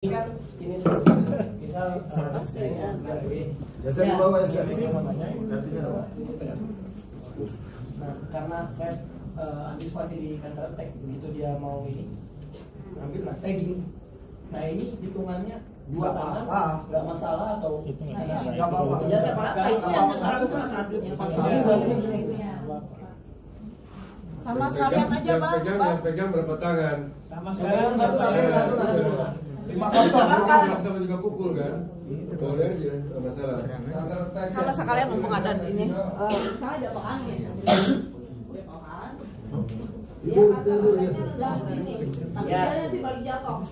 Ini kan ini misal ya saya bawa ya. Nah, karena saya antisipasi di counter attack, begitu dia mau ini ambil, nah saya gini. Nah ini hitungannya dua tangan nggak masalah atau Nggak apa-apa. Ya nggak apa-apa, itu yang sekarang itu satu. Sama sekalian aja bang. Yang pegang berapa tangan? sama sekalian satu tangan. 5-0. Sama juga pukul kan? Boleh aja, nggak masalah. Sama sekalian mumpung ada ini. Misalnya jatuh angin, Ibu tidur ya. tapi Ya. dia nanti balik jatuh.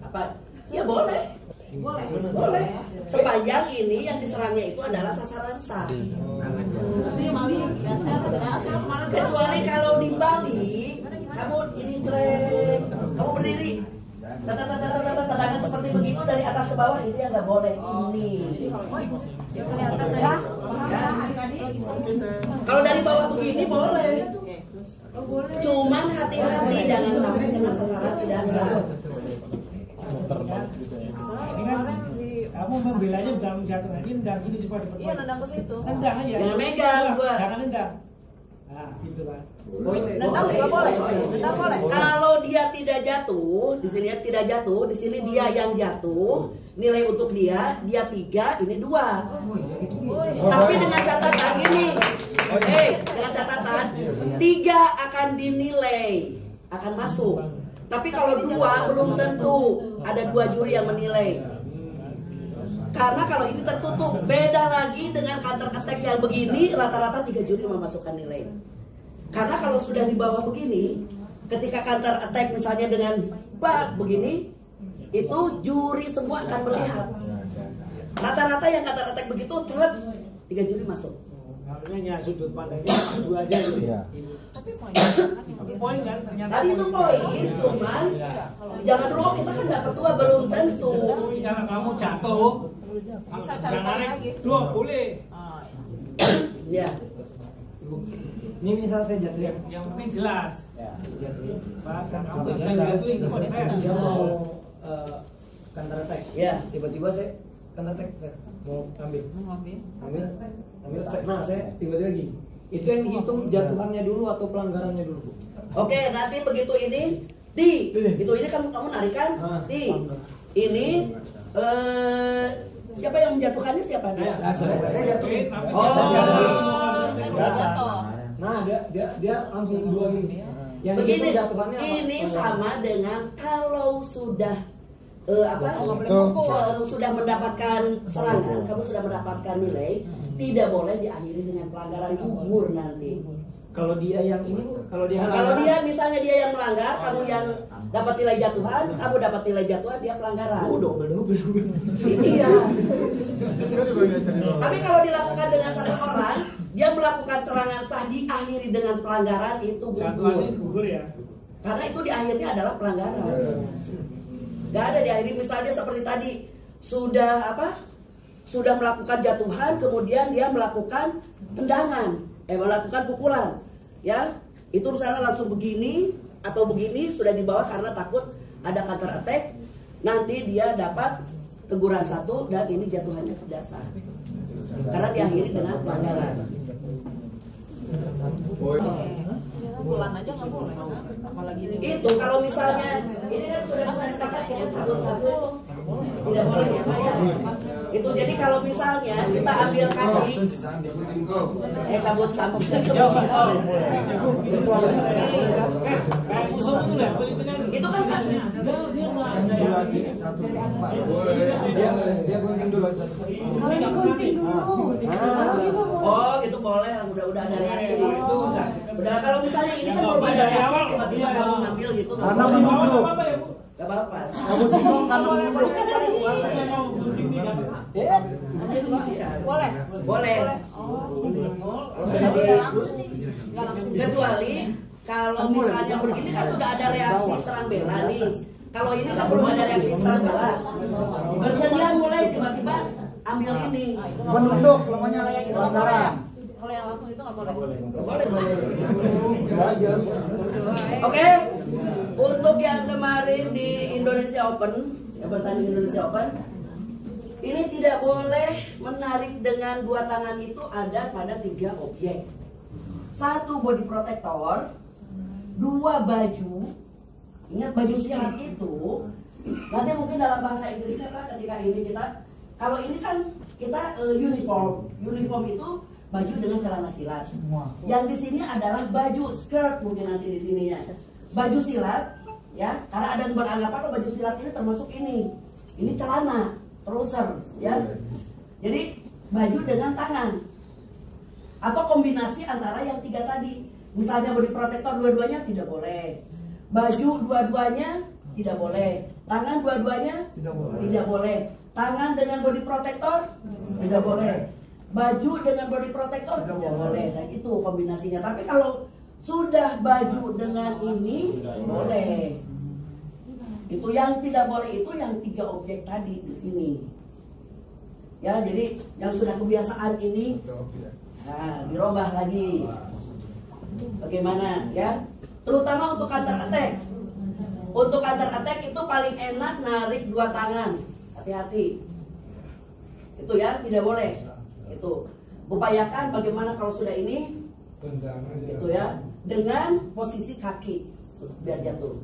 Apa? Ya boleh. Boleh. Boleh. Sepanjang ini yang diserangnya itu adalah sasaran sah. Nanti maling, saya kemarin Kecuali kalau di Bali, kamu ini trek, kamu berdiri, tendangan seperti begitu dari atas ke bawah itu yang nggak boleh. Ini. Kelihatan ya. adik-adik. Kalau dari bawah begini boleh. Cuman hati-hati jangan sampai kena sasaran tidak sah. Ini kan kamu membelanya dalam jatuh ini dan sini supaya dapat. Iya nendang ke situ. Nendang aja. Jangan megang, gua. Jangan nendang. Nah, gitu kan. Nendang juga boleh. Nendang boleh. Kalau dia tidak jatuh, di sini tidak jatuh, di sini dia yang jatuh. Nilai untuk dia 3, ini 2. Tapi dengan catatan gini, dengan catatan 3 akan dinilai, akan masuk. Tapi kalau 2 belum tentu, ada 2 juri yang menilai. Karena kalau ini tertutup, beda lagi dengan counter attack yang begini, rata-rata 3 juri memasukkan nilai. Karena kalau sudah di bawah begini, ketika counter attack misalnya dengan bak begini, itu juri semua akan melihat. Rata-rata yang counter attack begitu, 3 juri masuk. Harusnya sudut pandangnya 2 aja gitu. Tapi Poin kan ternyata. Tadi itu poin, cuman jangan dulu kita kan dapat 2 belum tentu. Jangan kamu jatuh. Bisa cari poin lagi. 2 boleh. Ya. Ini misal saya jatuh yang penting jelas. Bahasa kamu jatuh itu saya dia mau counter attack. Ya. Tiba-tiba saya counter attack, saya mau ambil. Ngambil. Ambil. Nah, saya tiba-tiba gini. Itu yang dihitung jatuhannya dulu atau pelanggarannya dulu, Bu? Oke, nanti begitu ini ti. Itu ini kamu narikan ti. Ini siapa yang menjatuhkannya siapa? Saya jatuh. Saya udah jatuh. Nah, dia langsung 2 gini. Yang Begini, dihitung jatuhannya apa? ini sama dengan kalau sudah sudah mendapatkan serangan, kamu sudah mendapatkan nilai, tidak boleh diakhiri dengan pelanggaran, gugur nanti. Kalau dia yang ini, kalau dia Kalau dia misalnya dia yang melanggar, kamu yang dapat nilai jatuhan, kamu dapat nilai jatuhan, dia pelanggaran. double. Iya. Tapi kalau dilakukan dengan satu orang, dia melakukan serangan sah diakhiri dengan pelanggaran itu jatuhannya gugur. gugur ya. Karena itu di akhirnya adalah pelanggaran. Gak ada di akhirnya misalnya seperti tadi sudah melakukan jatuhan, kemudian dia melakukan tendangan, melakukan pukulan, ya itu misalnya langsung begini atau begini sudah dibawa karena takut ada counter attack, nanti dia dapat teguran 1 dan ini jatuhannya tidak sah karena diakhiri dengan pelanggaran. Pukulan aja nggak boleh kan? Apalagi ini. Itu kalau misalnya ini kan sudah dikatakan sabut-sabut tidak boleh ya Pak ya. Itu jadi kalau misalnya kita ambil kaki cabut sabut. Kayak musuh itu ya, Itu kan Dia gunting dulu. oh gitu boleh, udah ada reaksi. Udah kalau misalnya ini kan belum ada reaksi, tiba-tiba kamu ngambil gitu. Karena menunduk. Gak apa-apa. Kamu singgung kan Boleh. menunduk. Boleh. Boleh. Nggak langsung. Kecuali kalau misalnya begini kan sudah ada reaksi serang bela nih. Kalau ini kan belum ada reaksi serang bela. Bersedia mulai tiba-tiba ambil ini. Menunduk pokoknya Kalau yang itu nggak boleh ya? pelanggaran. Kalau yang langsung itu nggak boleh. Boleh. Oke. Untuk yang kemarin di Indonesia Open yang bertanding Indonesia Open, ini tidak boleh menarik dengan dua tangan itu ada pada 3 objek. 1 body protector, 2 baju. Ingat baju silat itu, nanti mungkin dalam bahasa Inggrisnya Pak ketika ini kita, kalau ini kan kita uniform. Uniform itu baju dengan celana silat. Yang di sini adalah baju skirt mungkin nanti di sininya. Baju silat, ya, karena ada yang beranggapan oh, baju silat ini termasuk ini. Ini celana, trouser, ya. Jadi baju dengan tangan. Atau kombinasi antara yang 3 tadi. Misalnya body protector dua-duanya tidak boleh. Baju dua-duanya tidak boleh. Tangan dua-duanya tidak boleh. Tangan dengan body protector tidak boleh. Baju dengan body protector tidak boleh. Nah itu kombinasinya. Tapi kalau sudah baju dengan ini boleh. Itu yang tidak boleh itu yang 3 objek tadi di sini. Ya, jadi yang sudah kebiasaan ini, nah dirubah lagi. Bagaimana ya? Terutama untuk counter attack. Untuk counter attack itu paling enak narik 2 tangan. Hati-hati. Itu ya, tidak boleh. Itu. Upayakan bagaimana kalau sudah ini, itu ya, dengan posisi kaki biar jatuh.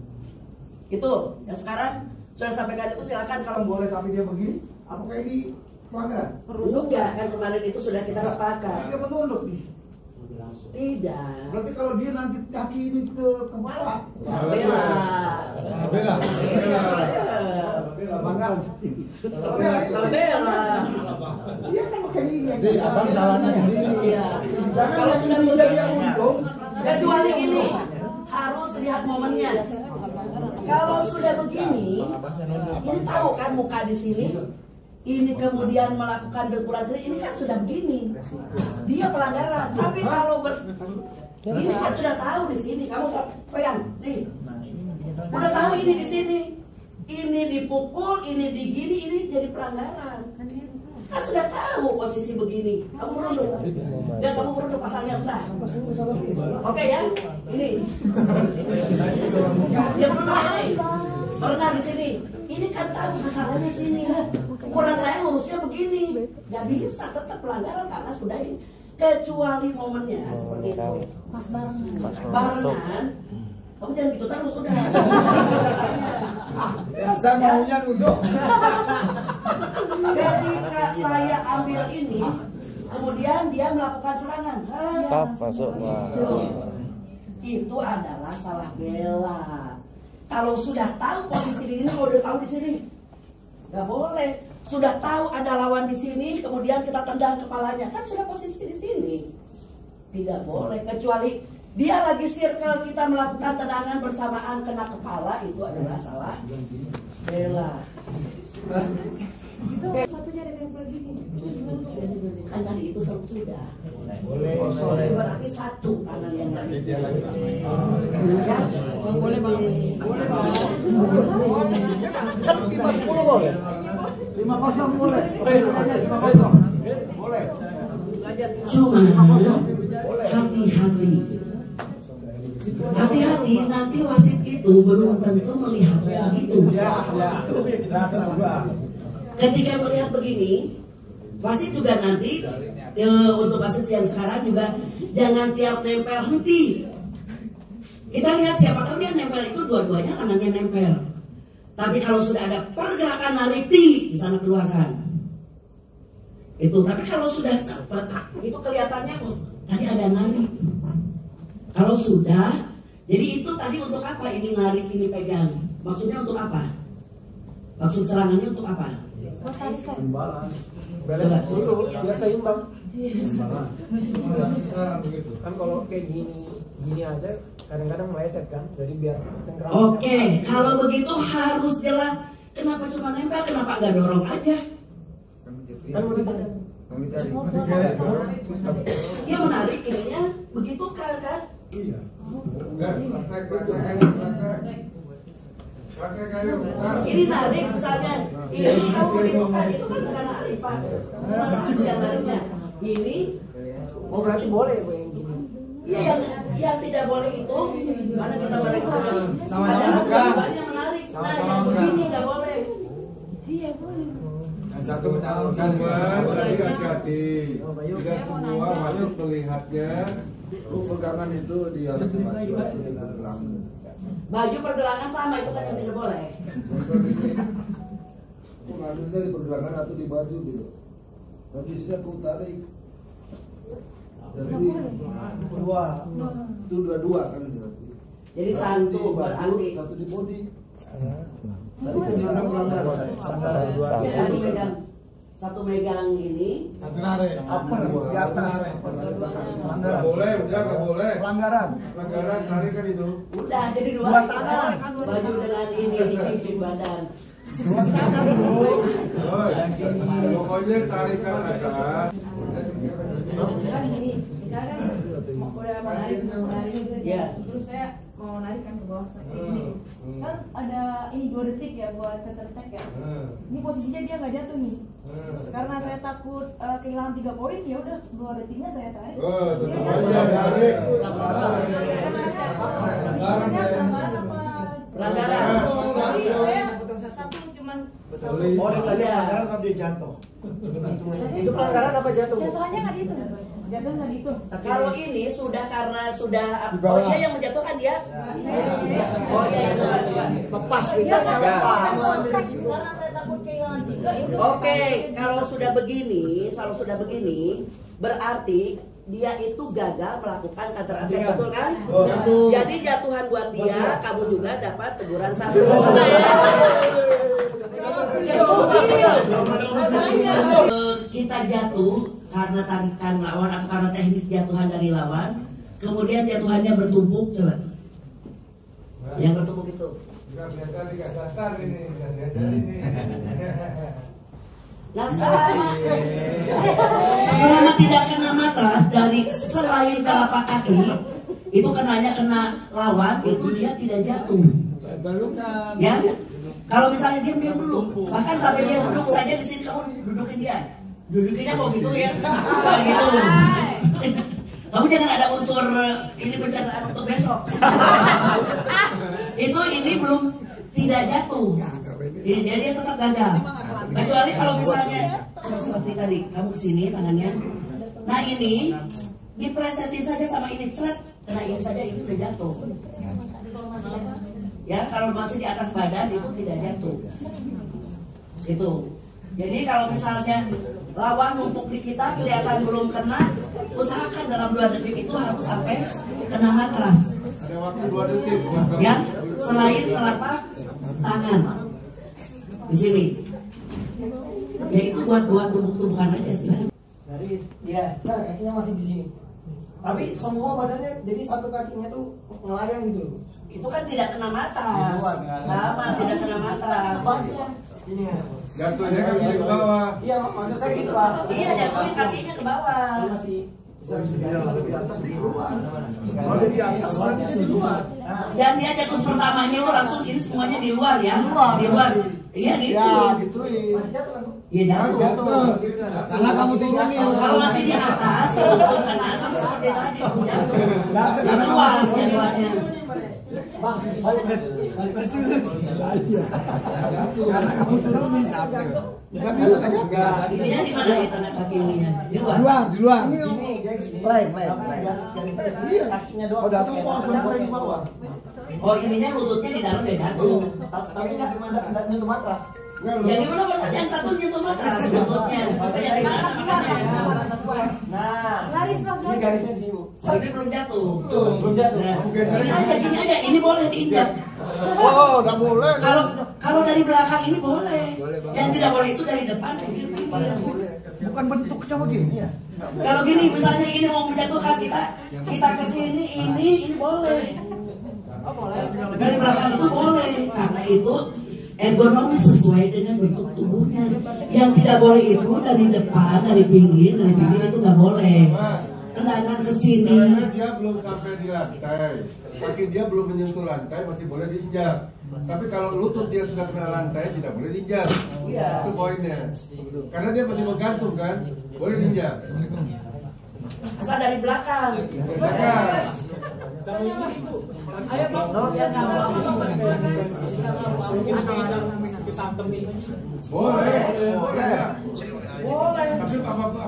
Itu. Ya sekarang sudah sampaikan itu silakan kalau boleh tapi dia begini, apakah ini pelanggaran? enggak kan kemarin itu sudah kita sepakat. Dia menunduk nih. Tidak. Berarti kalau dia nanti kaki ini ke kepala, Bela. bangga. Salah bela. Dia kan pakai ini. Abang salahnya sendiri. Iya. Kalau sudah menjadi yang untung, Kecuali ini harus lihat momennya. Kalau sudah begini, ini tahu kan muka di sini. Ini kemudian melakukan dengkulan jari, ini kan sudah begini. Dia pelanggaran. Tapi kalau ini kan sudah tahu di sini. Kamu pegang, nih. Udah tahu ini di sini. Ini dipukul, ini digini, ini jadi pelanggaran. Kan sudah tahu posisi begini. Kamu merunduk. Dan kamu merunduk pasalnya entah. Oke ya, ini. Dia merunduk ini. Pernah di sini. Ini kan tahu sasarannya sini. Ukuran saya lurusnya begini. Gak bisa, tetap pelanggaran karena sudah ini. Kecuali momennya seperti itu. Mas barengan. Barengan. Kamu jangan gitu terus udah. Saya maunya duduk. Ketika saya ambil ini, kemudian dia melakukan serangan. Masuk. Itu adalah salah bela. Kalau sudah tahu posisi di sini, kalau udah tahu di sini, nggak boleh. Sudah tahu ada lawan di sini, kemudian kita tendang kepalanya, kan sudah posisi di sini. Tidak boleh, kecuali dia lagi circle, kita melakukan tendangan bersamaan kena kepala, itu adalah salah bela. Satunya ada yang begini. Kan tadi itu sudah. Boleh. Berarti 1 tangan yang tadi. Ya? Boleh bang. Boleh bang. kan 5-10 boleh. 5-0 boleh. 5-0. Boleh. Cuma hati-hati. Hati-hati, nanti wasit itu belum tentu melihatnya begitu. Ketika melihat begini, wasit juga nanti untuk wasit yang sekarang juga jangan tiap nempel henti. Kita lihat siapa tahu dia nempel itu dua-duanya tangannya nempel. Tapi kalau sudah ada pergerakan narik di sana keluarkan. Itu. Tapi kalau sudah cepet, itu kelihatannya oh tadi ada narik. Kalau sudah, jadi itu tadi untuk apa? Ini narik, ini pegang. Maksudnya untuk apa? Maksud serangannya untuk apa? Imbalan. Balik dulu, biar seimbang. Kan kalau kayak gini aja kadang-kadang meleset kan, jadi biar cengkram. Oke, kalau begitu harus jelas. Kenapa cuma nempel? Kenapa nggak dorong aja? Kan udah Dia menarik ininya, begitu kan? Iya. Ini narik misalnya, ini kamu ribukan itu kan bukan narik pak, yang nariknya. Ini, oh berarti boleh bu yang gini. iya yang tidak boleh itu, mana kita menarik Sama-sama ada bukan. banyak menarik, nah yang begini nggak boleh. Yang satu menyalurkan tadi hati-hati. Tidak semua masuk melihatnya. Pegangan itu dia harus maju atau di belakang. Baju pergelangan sama itu kan yang tidak boleh. Pengambilnya di pergelangan atau di baju gitu. Habisnya aku tarik. Jadi dua, itu dua kan berarti. Jadi satu berarti. Satu di body. Ya, satu megang ini. Satu narik. Apa di atas? Nggak boleh, udah nggak boleh. Pelanggaran. Pelanggaran tarik kan itu. Udah jadi dua tangan. baju dengan ini di badan. Dua tangan dulu. Pokoknya tarikan atas. Kan gini, misalkan udah mau narik gitu Iya. terus saya mau narik kan ke bawah ini kan ada ini 2 detik ya buat ketertek ya. Ini posisinya dia nggak jatuh nih. Karena saya takut kehilangan 3 poin, ya udah 2 detiknya saya tarik. Tetap aja tarik. Pelanggaran. Saya satu cuman Oh, dia tadi pelanggaran apa dia jatuh? Itu pelanggaran apa jatuh? jatuhannya nggak dihitung. Jatuh nggak dihitung. Kalau ini sudah karena sudah oh dia yang menjatuhkan dia. Oh iya itu kan. Lepas Iya, kita karena saya takut kehilangan 3 ya udah. Oke, kalau sudah begini, berarti dia itu gagal melakukan counter attack, betul kan? Jadi jatuhan buat dia, kamu juga dapat teguran 1. Kita jatuh karena tarikan lawan atau karena teknik jatuhan dari lawan, kemudian jatuhannya bertumpuk, coba. Yang bertumpuk itu. Biasa dikasih sasar ini, ini. Nah, selama tidak kena matras dari selain telapak kaki, itu kenanya kena lawan, itu dia tidak jatuh. Ya, kalau misalnya diam dulu, bahkan sampai dia duduk saja di sini kamu dudukin dia, dudukinnya kok gitu ya, kayak gitu. Kamu jangan ada unsur ini pencernaan untuk besok. Ini belum tidak jatuh. Jadi dia tetap gagal. Kecuali kalau misalnya seperti tadi, kamu kesini tangannya. Nah ini dipresetin saja sama ini, seret. Nah ini saja ini udah jatuh. Ya kalau masih di atas badan itu tidak jatuh. Itu. Jadi kalau misalnya lawan numpuk di kita kelihatan belum kena, usahakan dalam 2 detik itu harus sampai kena matras. Ada waktu 2 detik. Ya, selain telapak tangan di sini. Ya itu buat tumbuk-tumbukan aja sih. Garis, ya. Nah kakinya masih di sini. Tapi semua badannya jadi satu kakinya tuh melayang gitu loh. Itu kan tidak kena matras. Sama tidak kena matras. Ini ya. Jatuhnya kaki ke bawah. Iya maksud saya gitu Pak. Iya jatuhin kakinya ke bawah. Ini masih di atas di luar. Kalau di atas berarti dia di luar. Dan dia jatuh pertamanya langsung ini semuanya di luar ya. Di luar. Iya gitu. Ya, gituin. masih jatuh kan Bu? Iya jatuh. Sana kamu turunin. Kalau masih di atas, itu kena sama seperti tadi jatuh. Di luar jatuhannya. Bang, balik. Karena kamu turunin. Enggak bisa enggak. Ininya di mana itu tanda kaki ininya? Di luar. Di luar. Ini guys, Leng. Iya, kakinya doang. Udah semua di bawah. Oh ininya lututnya di dalam dia jatuh. Tapi nggak nyentuh matras. Ya gimana barusan yang satu nyentuh matras lututnya. Kayak di mana namanya? Nah, Garis, Bang, ini garisnya di sini Bu. Ini belum jatuh. Belum jatuh. Nah, gini aja, ini boleh diinjak. Oh, enggak boleh. Kalau dari belakang ini boleh. Yang tidak boleh itu dari depan pinggir. Bukan bentuknya begini ya. Kalau gini misalnya ini mau menjatuhkan kita ke sini ini boleh. Dari belakang itu boleh karena itu ergonomis sesuai dengan bentuk tubuhnya. Yang tidak boleh itu dari depan, dari pinggir itu nggak boleh. Tendangan ke sini. Dia belum sampai di lantai, kaki dia belum menyentuh lantai masih boleh diinjak. Tapi kalau lutut dia sudah kena lantai tidak boleh diinjak. Iya. Itu poinnya. Karena dia masih menggantung kan, boleh diinjak. Asal dari belakang. Belakang. Ayo bang, ya sama Boleh. Boleh.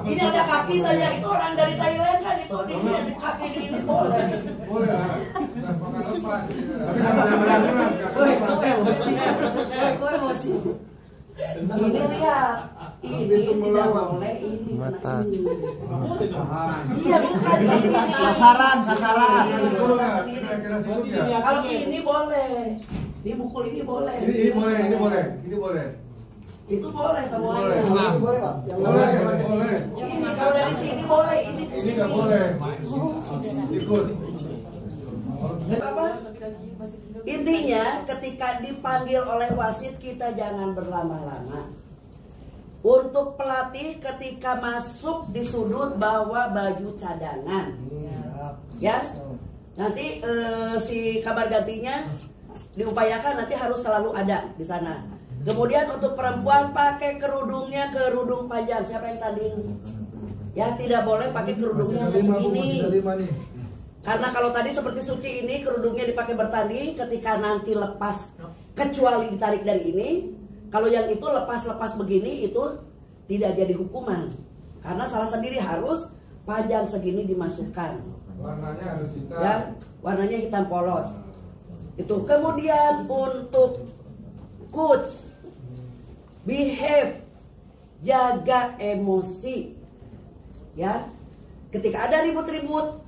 Ini ada kaki saja, itu orang dari Thailand kan itu dia kaki ini boleh. Boleh lah. Tapi jangan berat-berat. Ini lihat, ini tidak boleh ini Mata. Iya bukan ini. Sasaran. Kalau ini boleh, ini bukul ini boleh. Ini boleh. Itu boleh semuanya. Boleh. Boleh Pak? Yang Boleh. Ini kalau dari sini boleh, ini ke Ini sini. nggak boleh. Sikut. Apa? Intinya ketika dipanggil oleh wasit kita jangan berlama-lama. Untuk pelatih ketika masuk di sudut bawa baju cadangan. Ya. Nanti si kabar gantinya diupayakan nanti harus selalu ada di sana. Kemudian untuk perempuan pakai kerudungnya kerudung panjang. Siapa yang tanding? Ya tidak boleh pakai kerudungnya segini. Karena kalau tadi seperti Suci ini kerudungnya dipakai bertanding, ketika nanti lepas kecuali ditarik dari ini, kalau yang itu lepas-lepas begini itu tidak jadi hukuman. Karena salah sendiri harus panjang segini dimasukkan. Warnanya harus hitam. Ya, warnanya hitam polos. Itu kemudian untuk coach behave, jaga emosi. Ya. Ketika ada ribut-ribut,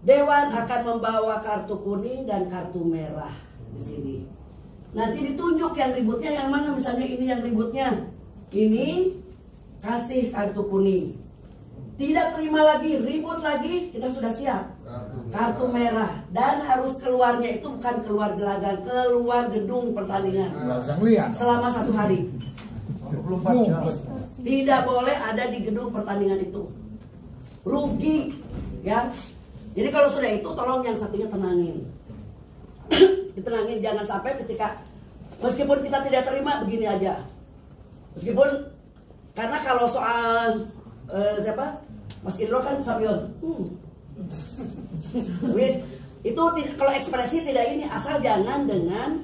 Dewan akan membawa kartu kuning dan kartu merah di sini. Nanti ditunjuk yang ributnya yang mana, misalnya ini yang ributnya. Ini kasih kartu kuning. Tidak terima lagi, ribut lagi, kita sudah siap. Kartu merah dan harus keluarnya itu bukan keluar gelagang, keluar gedung pertandingan. Selama 1 hari. 24 jam. Tidak boleh ada di gedung pertandingan itu. Rugi, ya. Jadi kalau sudah itu tolong yang satunya tenangin. Ditenangin, jangan sampai ketika meskipun kita tidak terima begini aja. Meskipun karena kalau soal siapa? Mas Indro kan sambil itu kalau ekspresi tidak ini, asal jangan dengan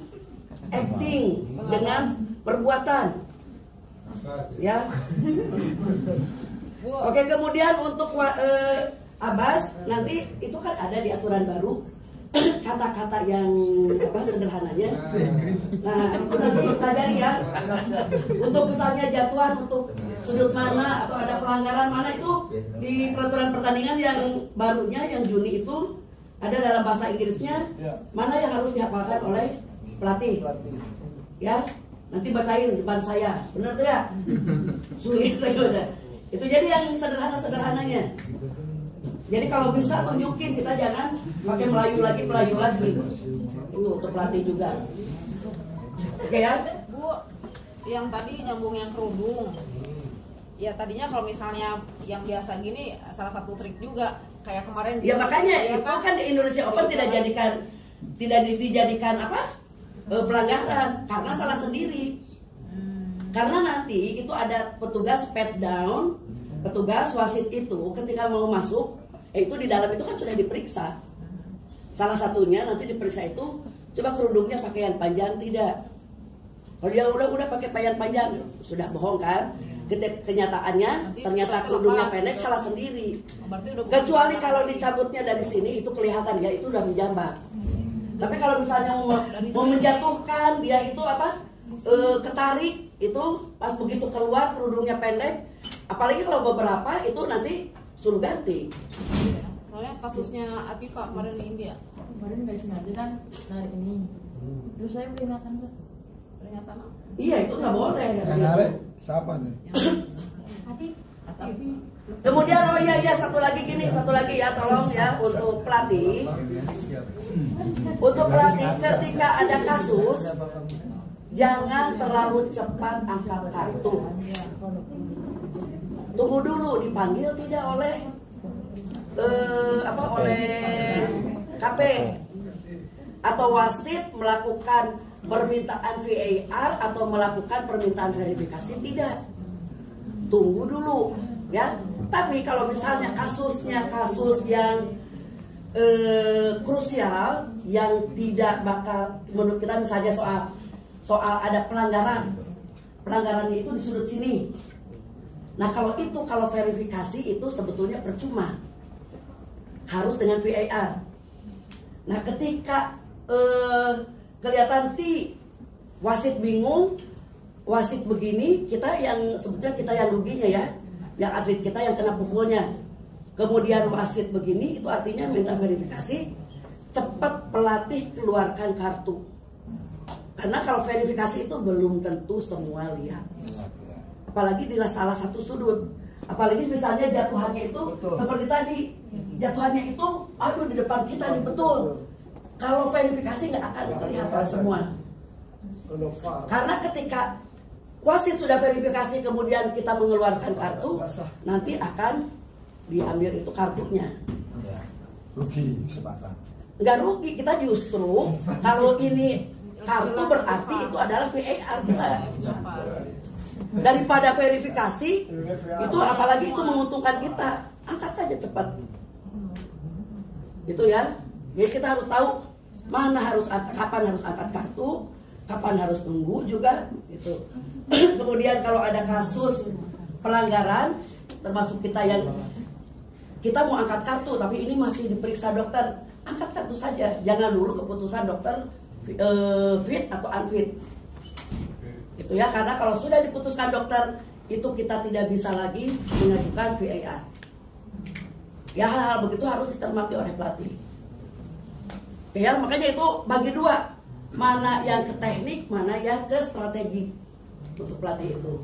acting, dengan perbuatan. Ya. Oke, kemudian untuk Abbas nanti itu kan ada di aturan baru kata-kata yang sederhananya. Nah, itu nanti pelajari ya. Untuk misalnya jatuhan untuk sudut mana atau ada pelanggaran mana itu di peraturan pertandingan yang barunya yang Juni itu ada dalam bahasa Inggrisnya mana yang harus dihafalkan oleh pelatih. Ya, nanti bacain depan saya. Benar tidak? Sulit itu jadi yang sederhana-sederhananya. Jadi kalau bisa tunjukin, kita jangan pakai Melayu lagi. Itu untuk pelatih juga. Oke ya? Bu, yang tadi nyambung yang kerudung. Ya tadinya kalau misalnya yang biasa gini salah satu trik juga kayak kemarin. Ya makanya ya, itu kan di Indonesia Open tidak dijadikan pelanggaran karena salah sendiri. Karena nanti itu ada petugas pat down, petugas wasit itu ketika mau masuk itu di dalam itu kan sudah diperiksa. Salah satunya nanti diperiksa itu coba kerudungnya pakaian panjang tidak. Kalau dia udah pakai pakaian panjang sudah bohong kan? Kenyataannya nanti ternyata kerudungnya pendek gitu. salah sendiri. Udah Kecuali kalau dicabutnya dari sini itu kelihatan ya itu udah menjambat. Tapi kalau misalnya mau menjatuhkan dia itu ketarik itu pas begitu keluar kerudungnya pendek, apalagi kalau beberapa itu nanti suruh ganti. Soalnya kasusnya Atifa kemarin di India. Kemarin nggak sengaja kan narik ini. Terus saya peringatan tuh. Peringatan apa? Iya itu nggak boleh. Yang narik siapa nih? Tapi Kemudian satu lagi ya tolong ya untuk pelatih. Untuk pelatih ketika ada kasus jangan terlalu cepat angkat kartu. Tunggu dulu dipanggil tidak oleh oleh KP atau wasit melakukan permintaan VAR atau melakukan permintaan verifikasi tidak. Tunggu dulu ya. Tapi kalau misalnya kasus yang krusial yang tidak bakal menurut kita, misalnya soal ada pelanggarannya itu di sudut sini. Nah kalau verifikasi itu sebetulnya percuma, harus dengan VAR. Nah ketika kelihatan wasit bingung, wasit begini, kita yang sebetulnya kita yang ruginya ya, yang atlet kita yang kena pukulnya. Kemudian wasit begini, itu artinya minta verifikasi, cepat pelatih keluarkan kartu. Karena kalau verifikasi itu belum tentu semua lihat. Apalagi di salah satu sudut. Apalagi misalnya jatuhannya itu seperti tadi, jatuhannya itu aduh di depan kita nih, betul. Kalau verifikasi nggak akan kelihatan semua. Karena ketika wasit sudah verifikasi kemudian kita mengeluarkan kartu, nanti akan diambil itu kartunya. Rugi kesempatan. Nggak rugi, kita justru kalau ini kartu berarti itu adalah VAR kita. Daripada verifikasi itu, apalagi itu menguntungkan kita, angkat saja cepat. Itu ya. Jadi kita harus tahu kapan harus angkat kartu, kapan harus tunggu juga itu. Kemudian kalau ada kasus pelanggaran, termasuk kita mau angkat kartu tapi ini masih diperiksa dokter, angkat kartu saja, jangan dulu keputusan dokter fit atau unfit. Itu ya, karena kalau sudah diputuskan dokter itu kita tidak bisa lagi mengajukan VAR. Ya hal-hal begitu harus dicermati oleh pelatih. Ya makanya itu bagi dua, mana yang ke teknik, mana yang ke strategi untuk pelatih itu.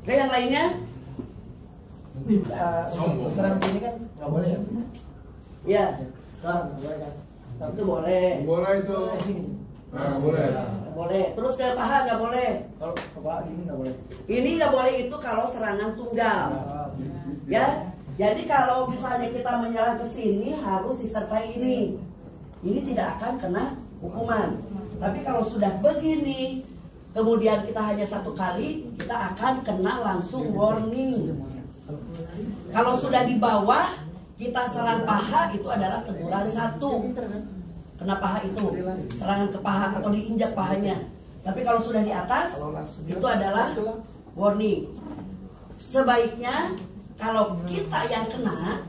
Oke, yang lainnya? Serang sini kan nggak boleh ya? Ya. Serang nggak boleh kan? Itu boleh. Boleh itu. Nah, boleh. Boleh. Terus ke paha nggak boleh. Kalau ke paha gini nggak boleh. Ini nggak boleh itu kalau serangan tunggal. Ya. Jadi kalau misalnya kita menyerang ke sini harus disertai ini. Ini tidak akan kena hukuman. Tapi kalau sudah begini, kemudian kita hanya satu kali, kita akan kena langsung warning. Kalau sudah di bawah, kita serang paha, itu adalah teguran 1. Kena paha itu, serangan ke paha atau diinjak pahanya. Tapi kalau sudah di atas, itu adalah warning. Sebaiknya kalau kita yang kena,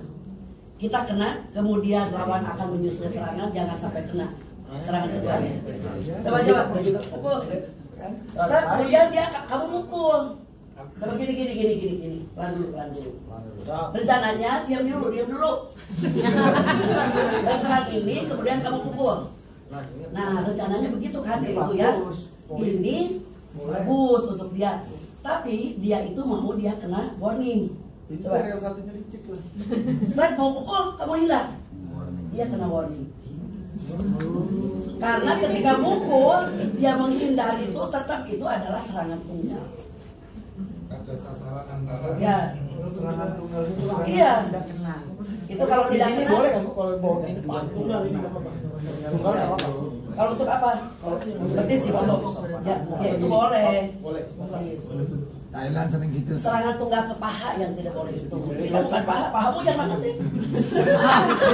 kemudian lawan akan menyusul serangan, jangan sampai kena serangan keduanya. Coba pukul. Kemudian kamu mukul. Kalau gini, pelan dulu. Rencananya diam dulu. Dan serang ini kemudian kamu pukul. Nah rencananya begitu kan itu ya. Ini bagus untuk dia. Tapi dia itu mau dia kena warning. Coba. Saya mau pukul, kamu hilang. Dia kena warning. Karena ketika mukul dia menghindar itu tetap itu adalah serangan tunggal. Ada sasaran antara. Ya. Serangan tunggal itu Iya. tidak kena. Itu kalau tidak kena. Boleh kamu kalau bawa di depan. Tunggal ini apa? Tunggal apa? Kalau untuk apa? Betis itu. Ya, itu boleh. Boleh. Thailand sering gitu. Serangan tunggal ke paha yang tidak boleh itu. Bukan pahamu yang mana sih?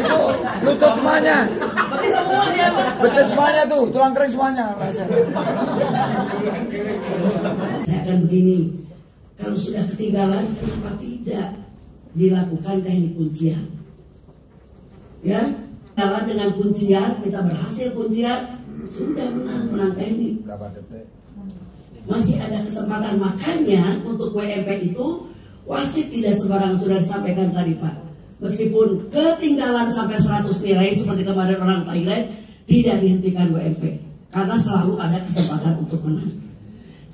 Itu lutut semuanya. Betis semua dia. Betis semuanya tuh, tulang kering semuanya. Saya akan begini. Kalau sudah ketinggalan, kenapa tidak dilakukan teknik kuncian? Ya, kalau dengan kuncian kita berhasil kuncian, sudah menang teknik. Berapa detik? Masih ada kesempatan, makanya untuk WMP itu wasit tidak sembarang, sudah disampaikan tadi Pak. Meskipun ketinggalan sampai 100 nilai seperti kemarin orang Thailand, tidak dihentikan WMP karena selalu ada kesempatan untuk menang.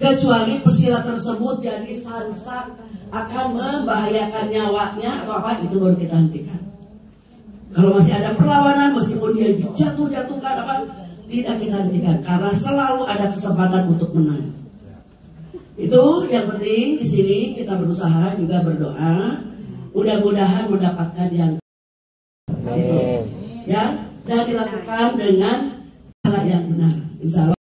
Kecuali pesilat tersebut jadi sansak akan membahayakan nyawanya atau apa, itu baru kita hentikan. Kalau masih ada perlawanan meskipun dia jatuhkan apa, tidak kita hentikan karena selalu ada kesempatan untuk menang. Itu yang penting. Di sini kita berusaha juga berdoa, mudah-mudahan mendapatkan yang itu, ya, dan dilakukan dengan cara yang benar. Insya Allah.